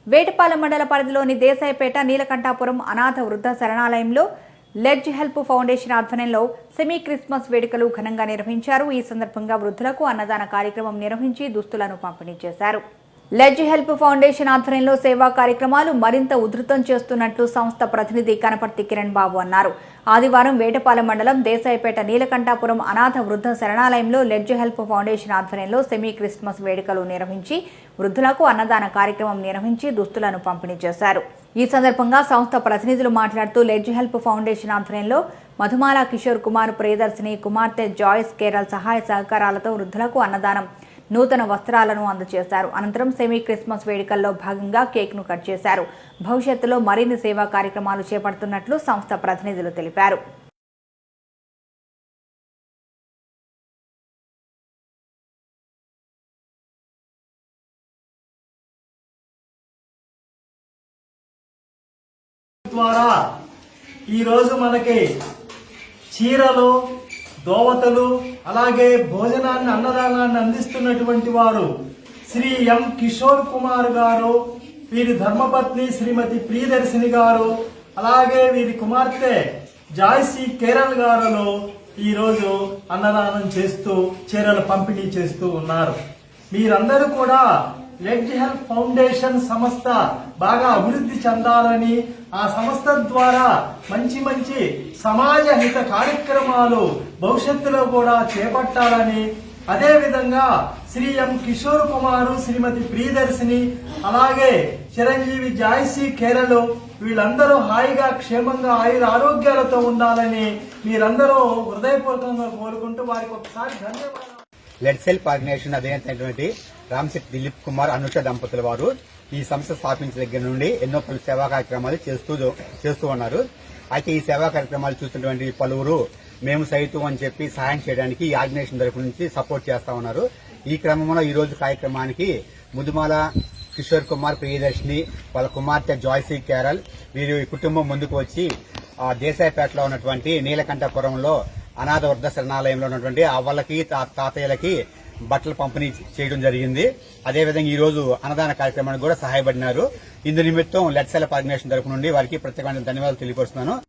వేటపాలెం మండల పరిధిలోని దేశాయిపేట నీలకంఠాపురం అనాథ వృద్ధ శరణాలయంలో లెడ్జ్ హెల్ప్ ఫౌండేషన్ ఆధ్వర్యంలో సెమీ క్రిస్మస్ వేడుకలు ఘనంగా నిర్వహించారు. ఈ సందర్భంగా వృద్ధులకు అన్నదాన కార్యక్రమం నిర్వహించి దుస్తులను పంపిణీ చేశారు. లెడ్జ్ హెల్ప్ ఫౌండేషన్ ఆధ్వర్యంలో సేవా కార్యక్రమాలు మరింత ఉధృతం చేస్తున్నట్లు సంస్థ ప్రతినిధి కనపర్తి కిరణ్ బాబు అన్నారు. ఆదివారం వేటపాలెం మండలం దేశాయిపేట నీలకంఠాపురం అనాథ వృద్ధ శరణాలయంలో లెడ్జ్ హెల్ప్ ఫౌండేషన్ ఆధ్వర్యంలో సెమీ క్రిస్మస్ వేడుకలు నిర్వహించి వృద్ధులకు అన్నదాన కార్యక్రమం నిర్వహించి దుస్తులను పంపిణీ చేశారు. ఈ సందర్భంగా సంస్థ ప్రతినిధులు మాట్లాడుతూ లెడ్జ్ హెల్ప్ ఫౌండేషన్ ఆధ్వర్యంలో మధుమాల కిషోర్ కుమార్ ప్రియదర్శిని కుమార్తె జాయిస్ కేరల్ సహాయ సహకారాలతో వృద్ధులకు అన్నదానం నూతన వస్త్రాలను అందజేశారు. అనంతరం సెమీ క్రిస్మస్ వేడుకల్లో భాగంగా కేక్ను కట్ చేశారు. భవిష్యత్తులో మరిన్ని సేవా కార్యక్రమాలు చేపడుతున్నట్లు సంస్థ ప్రతినిధులు తెలిపారు. ద్వారా ఈరోజు మనకి చీరలు, దోవతలు, అలాగే భోజనాన్ని, అన్నదానాన్ని అందిస్తున్నటువంటి వారు శ్రీ ఎం కిషోర్ కుమార్ గారు, వీరి ధర్మపత్ని శ్రీమతి ప్రియదర్శిని గారు, అలాగే వీరి కుమార్తె జాయిసీ కేరళ గారులు ఈరోజు అన్నదానం చేస్తూ చీరలు పంపిణీ చేస్తూ ఉన్నారు. మీరందరూ కూడా లెడ్జ్ హెల్ప్ ఫౌండేషన్ సంస్థ బాగా అభివృద్ధి చెందాలని, ఆ సంస్థ ద్వారా మంచి మంచి సమాజ హిత కార్యక్రమాలు భవిష్యత్తులో కూడా చేపట్టాలని, అదేవిధంగా శ్రీ ఎం కిషోర్ కుమారు, శ్రీమతి ప్రియదర్శిని, అలాగే చిరంజీవి జాయిసీ కేరళ వీళ్ళందరూ హాయిగా క్షేమంగా ఆయుర ఆరోగ్యాలతో ఉండాలని మీరందరూ హృదయపూర్వకంగా కోరుకుంటూ వారికి ఒకసారి ధన్యవాదాలు. లెడ్జ్ హెల్ప్ ఆర్గనైజేషన్ అధినేత రామ్శెట్టి దిలీప్ కుమార్ అనుష దంపతుల వారు ఈ సంస్థ స్థాపించిన దగ్గర నుండి ఎన్నో సేవా కార్యక్రమాలు చేస్తూ ఉన్నారు. అయితే ఈ సేవా కార్యక్రమాలు చూసినటువంటి పలువురు మేము సైతం అని చెప్పి సహాయం చేయడానికి ఈ ఆర్గనైజేషన్ తరపు నుంచి సపోర్ట్ చేస్తా ఉన్నారు. ఈ క్రమంలో ఈ రోజు కార్యక్రమానికి ముదుమాల కిషోర్ కుమార్ ప్రియదర్శిని, వాళ్ళ కుమార్తె జాయిసీ కేరళ్ వీరి కుటుంబం ముందుకు వచ్చి దేశాయిపేటలో ఉన్నటువంటి నీలకంఠపురంలో అనాథ వృద్ధ శరణాలయంలో ఉన్నటువంటి అవ్వలకి, తాతయ్యలకి బట్టలు పంపిణీ చేయడం జరిగింది. అదేవిధంగా ఈ రోజు అన్నదాన కార్యక్రమానికి కూడా సహాయపడినారు. ఇందు నిమిత్తం లెడ్జ్ హెల్ప్ ఆర్గనైజేషన్ తరపు నుండి వారికి ప్రత్యేకమైన ధన్యవాదాలు తెలియపరుస్తున్నాను.